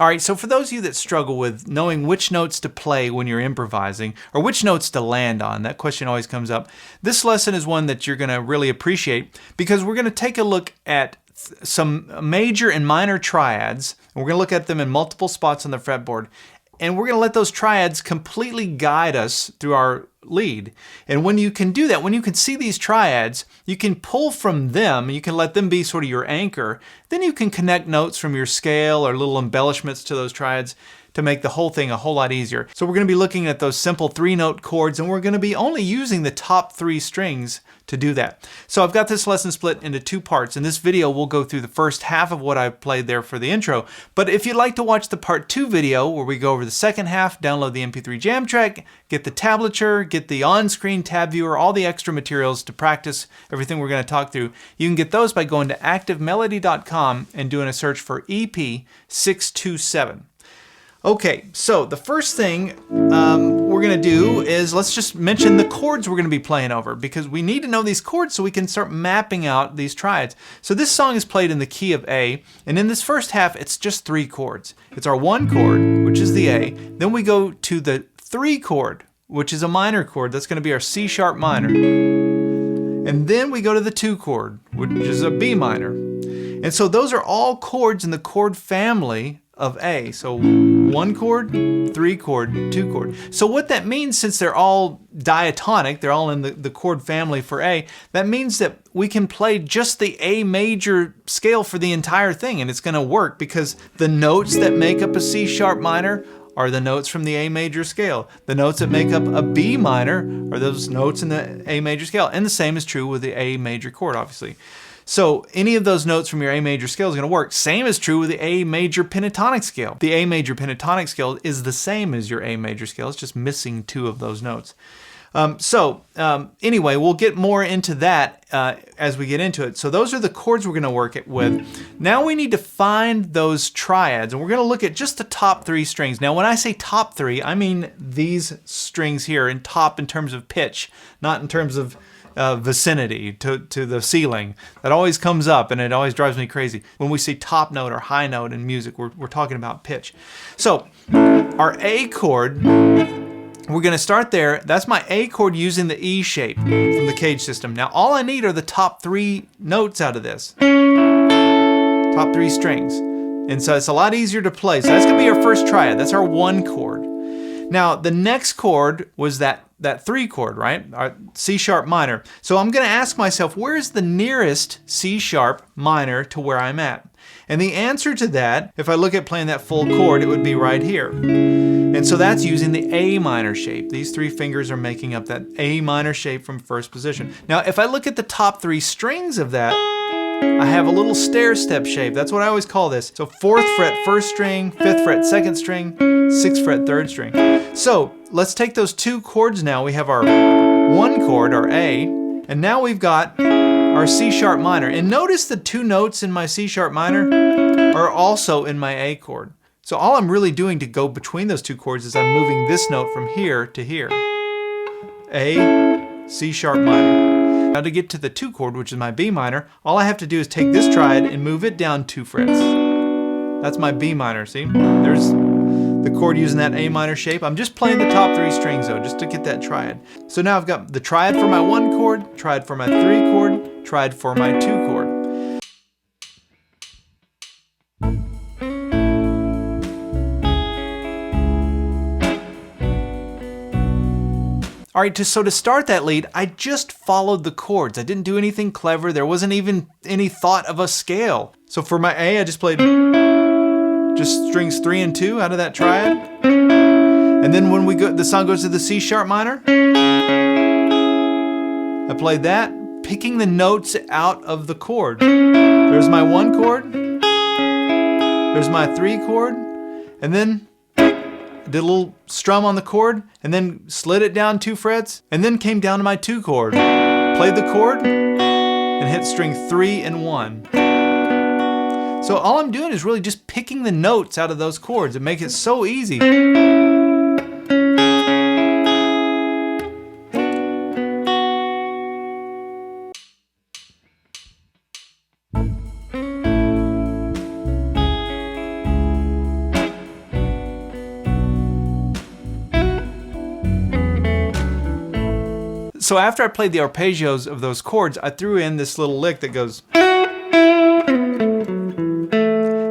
All right, so for those of you that struggle with knowing which notes to play when you're improvising, or which notes to land on, that question always comes up. This lesson is one that you're going to really appreciate, because we're going to take a look at some major and minor triads, and we're going to look at them in multiple spots on the fretboard. And we're going to let those triads completely guide us through our lead. And when you can do that, when you can see these triads, you can pull from them, you can let them be sort of your anchor. Then you can connect notes from your scale or little embellishments to those triads to make the whole thing a whole lot easier. So we're going to be looking at those simple 3-note chords, and we're going to be only using the top 3 strings to do that. So I've got this lesson split into 2 parts. In this video, we'll go through the first half of what I played there for the intro. But if you'd like to watch the part 2 video, where we go over the second half, download the MP3 jam track, get the tablature, get the on-screen tab viewer, all the extra materials to practice everything we're going to talk through, you can get those by going to activemelody.com and doing a search for EP627. Okay, so the first thing we're going to do is let's just mention the chords we're going to be playing over, because we need to know these chords so we can start mapping out these triads. So this song is played in the key of A, and in this first half it's just 3 chords. It's our 1 chord, which is the A, then we go to the 3 chord, which is a minor chord. That's going to be our C sharp minor. And then we go to the 2 chord, which is a B minor. And so those are all chords in the chord family of A. So 1 chord, 3 chord, 2 chord. So what that means, since they're all diatonic, they're all in the chord family for A, that means that we can play just the A major scale for the entire thing, and it's going to work because the notes that make up a C sharp minor are the notes from the A major scale. The notes that make up a B minor are those notes in the A major scale. And the same is true with the A major chord, obviously. So any of those notes from your A major scale is going to work. Same is true with the A major pentatonic scale. The A major pentatonic scale is the same as your A major scale. It's just missing 2 of those notes. Anyway, we'll get more into that as we get into it. So those are the chords we're going to work it with. Now we need to find those triads, and we're going to look at just the top 3 strings. Now when I say top 3, I mean these strings here, in top in terms of pitch, not in terms of vicinity to the ceiling. That always comes up, and it always drives me crazy. When we say top note or high note in music, we're talking about pitch. So our A chord, we're going to start there. That's my A chord using the E shape from the Cage system. Now all I need are the top 3 notes out of this. Top 3 strings. And so it's a lot easier to play. So that's going to be our first triad. That's our 1 chord. Now the next chord was that 3 chord, right? Our C sharp minor. So I'm going to ask myself, where's the nearest C sharp minor to where I'm at? And the answer to that, if I look at playing that full chord, it would be right here. And so that's using the A minor shape. These 3 fingers are making up that A minor shape from first position. Now if I look at the top 3 strings of that, I have a little stair step shape. That's what I always call this. So 4th fret 1st string, 5th fret 2nd string, 6th fret 3rd string. So let's take those 2 chords now. We have our 1 chord, our A, and now we've got our C sharp minor. And notice the 2 notes in my C sharp minor are also in my A chord. So all I'm really doing to go between those 2 chords is I'm moving this note from here to here. A, C sharp minor. Now to get to the 2 chord, which is my B minor, all I have to do is take this triad and move it down 2 frets. That's my B minor, see? There's the chord using that A minor shape. I'm just playing the top 3 strings though, just to get that triad. So now I've got the triad for my 1 chord, triad for my 3 chord, triad for my 2 chord. All right, so to start that lead, I just followed the chords. I didn't do anything clever. There wasn't even any thought of a scale. So for my A, I just played just strings 3 and 2 out of that triad. And then when the song goes to the C sharp minor, I played that, picking the notes out of the chord. There's my 1 chord, there's my 3 chord, and then did a little strum on the chord, and then slid it down 2 frets, and then came down to my 2 chord. Played the chord, and hit string 3 and 1. So all I'm doing is really just picking the notes out of those chords and make it so easy. So after I played the arpeggios of those chords, I threw in this little lick that goes.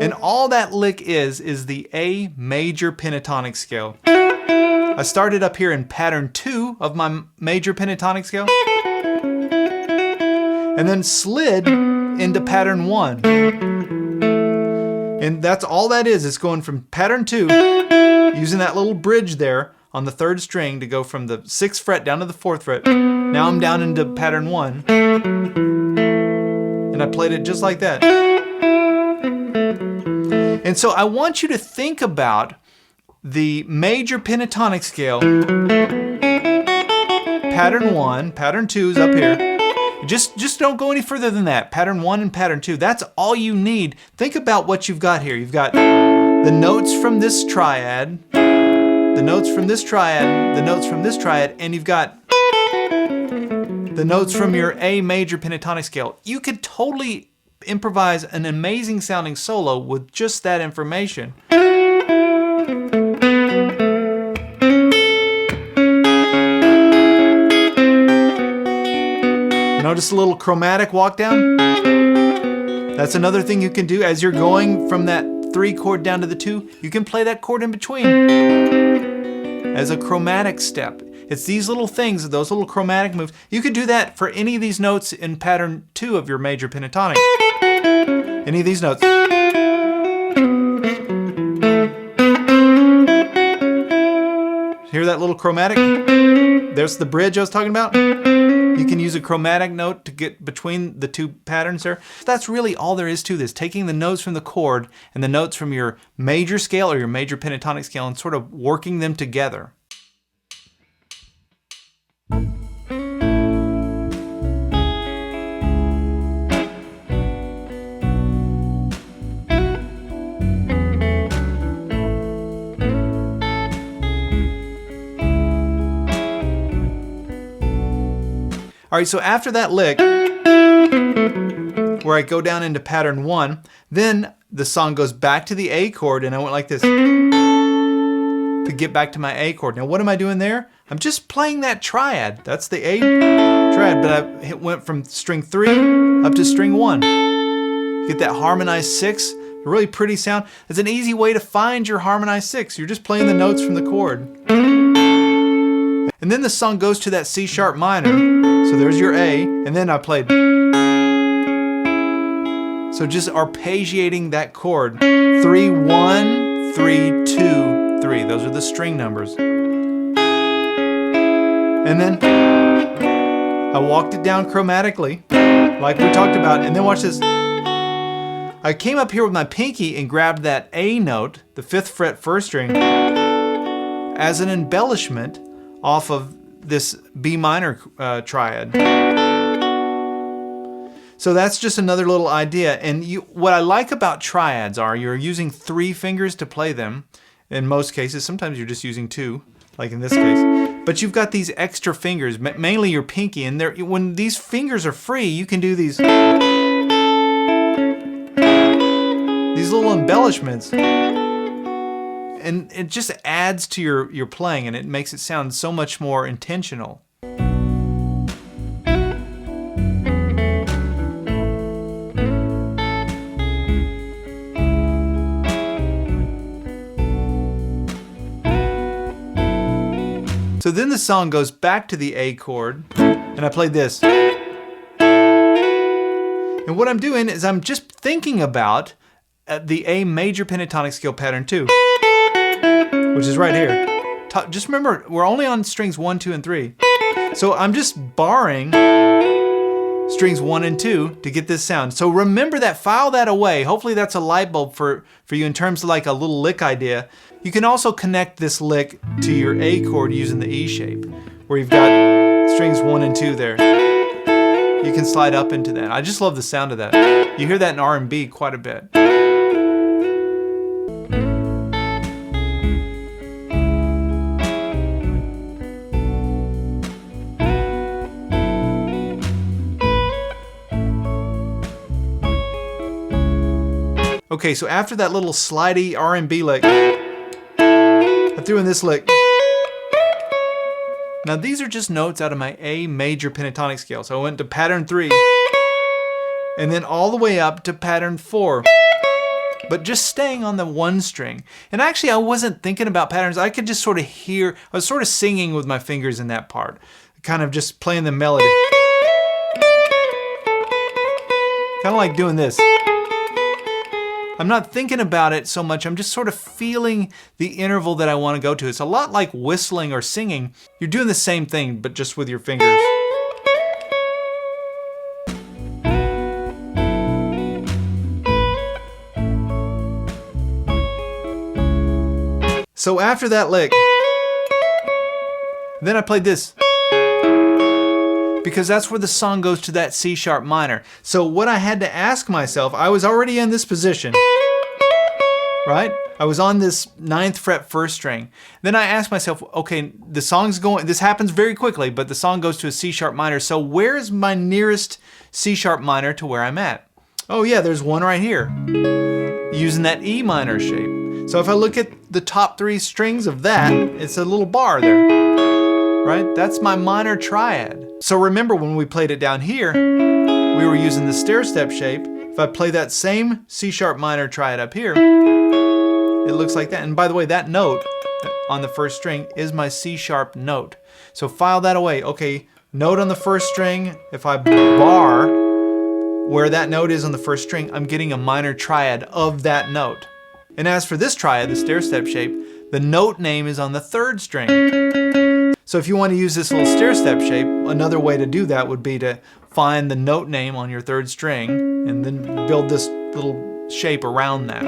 And all that lick is the A major pentatonic scale. I started up here in pattern 2 of my major pentatonic scale, and then slid into pattern 1. And that's all that is. It's going from pattern 2, using that little bridge there on the 3rd string to go from the 6th fret down to the 4th fret. Now I'm down into pattern 1. And I played it just like that. And so I want you to think about the major pentatonic scale. Pattern 1, pattern 2 is up here. Just don't go any further than that. Pattern 1 and pattern 2, that's all you need. Think about what you've got here. You've got the notes from this triad, the notes from this triad, the notes from this triad, and you've got the notes from your A major pentatonic scale. You could totally improvise an amazing sounding solo with just that information. Notice a little chromatic walk down? That's another thing you can do as you're going from that 3 chord down to the 2. You can play that chord in between as a chromatic step. It's these little things, those little chromatic moves. You could do that for any of these notes in pattern 2 of your major pentatonic. Any of these notes. Hear that little chromatic? There's the bridge I was talking about. You can use a chromatic note to get between the 2 patterns there. That's really all there is to this, taking the notes from the chord and the notes from your major scale or your major pentatonic scale and sort of working them together. All right, so after that lick, where I go down into pattern 1, then the song goes back to the A chord, and I went like this to get back to my A chord. Now, what am I doing there? I'm just playing that triad. That's the A triad, but I went from string 3 up to string 1. You get that harmonized 6, a really pretty sound. It's an easy way to find your harmonized 6. You're just playing the notes from the chord. And then the song goes to that C sharp minor. So there's your A, and then I played. So just arpeggiating that chord. 3, 1, 3, 2, 3. Those are the string numbers. And then I walked it down chromatically, like we talked about, and then watch this. I came up here with my pinky and grabbed that A note, the 5th fret 1st string, as an embellishment off of this B minor triad. So that's just another little idea. And what I like about triads are you're using 3 fingers to play them. In most cases, sometimes you're just using 2, like in this case. But you've got these extra fingers, mainly your pinky. And when these fingers are free, you can do these little embellishments. And it just adds to your playing, and it makes it sound so much more intentional. So then the song goes back to the A chord, and I played this. And what I'm doing is I'm just thinking about the A major pentatonic scale pattern 2. Which is right here. Just remember, we're only on strings 1, 2, and 3. So I'm just barring strings 1 and 2 to get this sound. So remember that, file that away. Hopefully that's a light bulb for you in terms of like a little lick idea. You can also connect this lick to your A chord using the E shape, where you've got strings 1 and 2 there. You can slide up into that. I just love the sound of that. You hear that in R&B quite a bit. Okay, so after that little slidey R&B lick, I threw in this lick. Now these are just notes out of my A major pentatonic scale. So I went to pattern 3, and then all the way up to pattern 4. But just staying on the 1 string. And actually I wasn't thinking about patterns. I could just sort of hear, I was sort of singing with my fingers in that part. Kind of just playing the melody. Kind of like doing this. I'm not thinking about it so much, I'm just sort of feeling the interval that I want to go to. It's a lot like whistling or singing. You're doing the same thing, but just with your fingers. So after that lick, then I played this. Because that's where the song goes to that C sharp minor. So what I had to ask myself, I was already in this position, right? I was on this 9th fret 1st string. Then I asked myself, okay, the song's going, this happens very quickly, but the song goes to a C sharp minor. So where's my nearest C sharp minor to where I'm at? Oh yeah, there's one right here, using that E minor shape. So if I look at the top 3 strings of that, it's a little bar there. Right? That's my minor triad. So remember when we played it down here, we were using the stair step shape. If I play that same C sharp minor triad up here, it looks like that. And by the way, that note on the 1st string is my C sharp note. So file that away. Okay, note on the 1st string. If I bar where that note is on the 1st string, I'm getting a minor triad of that note. And as for this triad, the stair step shape, the note name is on the 3rd string. So if you want to use this little stair step shape, another way to do that would be to find the note name on your 3rd string and then build this little shape around that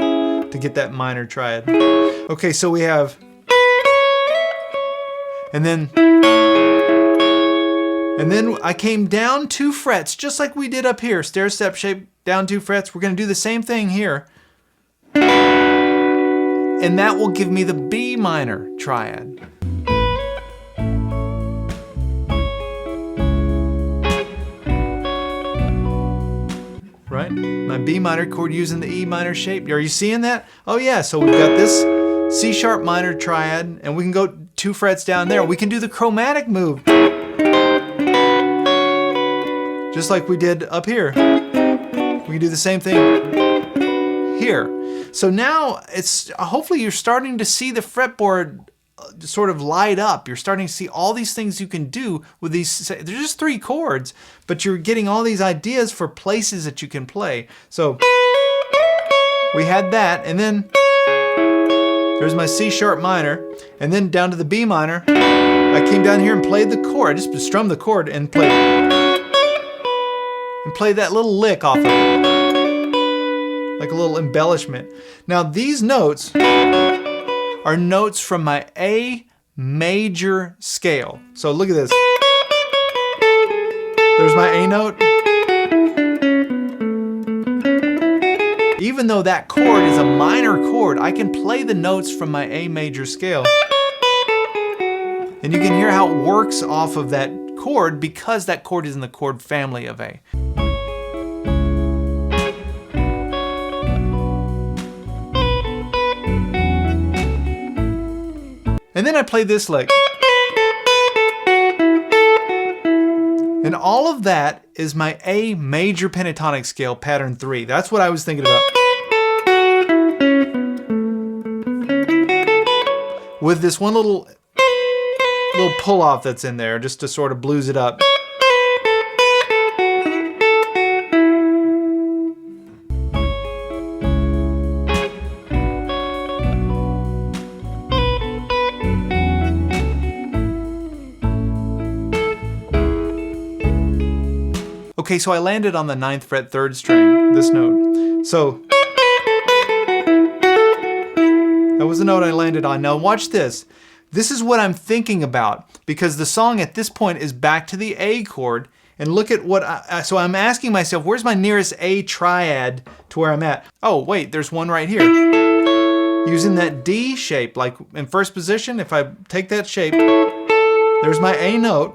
to get that minor triad. Okay, so we have, and then I came down 2 frets, just like we did up here, stair step shape, down 2 frets. We're going to do the same thing here. And that will give me the B minor triad. Right? My B minor chord using the E minor shape. Are you seeing that? Oh yeah, so we've got this C sharp minor triad, and we can go 2 frets down there. We can do the chromatic move. Just like we did up here. We can do the same thing here. So now it's, hopefully you're starting to see the fretboard sort of light up. You're starting to see all these things you can do with these. They're just 3 chords, but you're getting all these ideas for places that you can play. So we had that, and then there's my C sharp minor, and then down to the B minor. I came down here and played the chord. I just strummed the chord and played that little lick off of it, like a little embellishment. Now these notes are notes from my A major scale. So look at this. There's my A note. Even though that chord is a minor chord, I can play the notes from my A major scale. And you can hear how it works off of that chord because that chord is in the chord family of A. And then I play this lick. And all of that is my A major pentatonic scale, pattern 3. That's what I was thinking about. With this one little pull off that's in there, just to sort of blues it up. Okay, so I landed on the 9th fret 3rd string, this note. So that was the note I landed on. Now watch this. This is what I'm thinking about, because the song at this point is back to the A chord. And look at what so I'm asking myself, where's my nearest A triad to where I'm at? Oh wait, there's one right here. Using that D shape, like in first position, if I take that shape, there's my A note.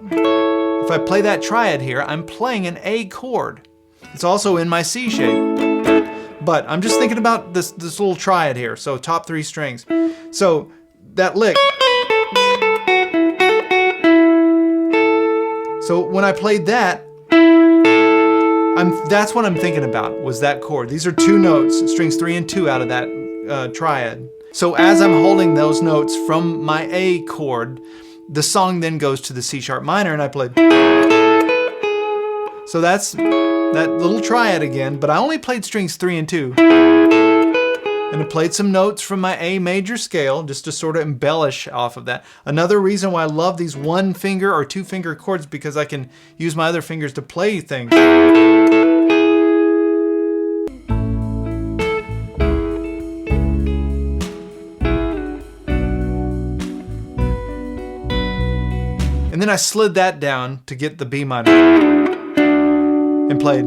If I play that triad here, I'm playing an A chord. It's also in my C shape. But I'm just thinking about this little triad here, so top 3 strings. So that lick. So when I played that, that's what I'm thinking about, was that chord. These are 2 notes, strings 3 and 2 out of that triad. So as I'm holding those notes from my A chord, the song then goes to the C sharp minor, and I played. So that's that little triad again, but I only played strings 3 and 2. And I played some notes from my A major scale just to sort of embellish off of that. Another reason why I love these 1-finger or 2-finger chords, because I can use my other fingers to play things. And then I slid that down to get the B minor and played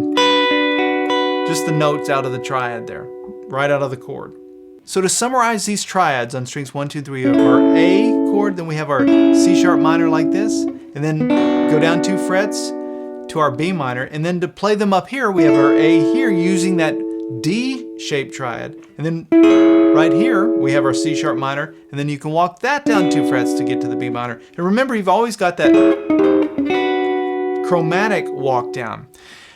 just the notes out of the triad there, right out of the chord. So to summarize these triads on strings 1, 2, 3, our A chord, then we have our C sharp minor like this, and then go down 2 frets to our B minor, and then to play them up here, we have our A here using that D-shaped triad, and then right here we have our C sharp minor, and then you can walk that down 2 frets to get to the B minor. And remember, you've always got that chromatic walk down.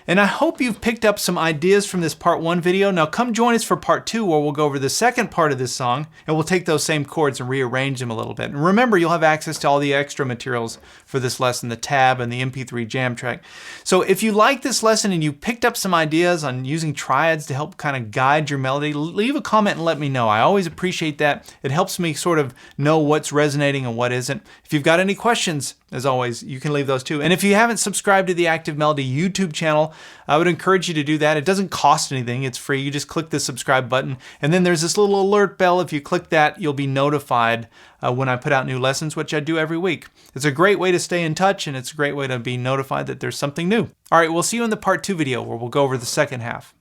And I hope you've picked up some ideas from this part 1 video. Now come join us for part 2, where we'll go over the second part of this song, and we'll take those same chords and rearrange them a little bit. And remember, you'll have access to all the extra materials for this lesson, the tab and the MP3 jam track. So if you like this lesson and you picked up some ideas on using triads to help kind of guide your melody, leave a comment and let me know. I always appreciate that. It helps me sort of know what's resonating and what isn't. If you've got any questions, as always, you can leave those too. And if you haven't subscribed to the Active Melody YouTube channel, I would encourage you to do that. It doesn't cost anything. It's free. You just click the subscribe button. And then there's this little alert bell. If you click that, you'll be notified when I put out new lessons, which I do every week. It's a great way to stay in touch, and it's a great way to be notified that there's something new. All right, we'll see you in the part 2 video, where we'll go over the second half.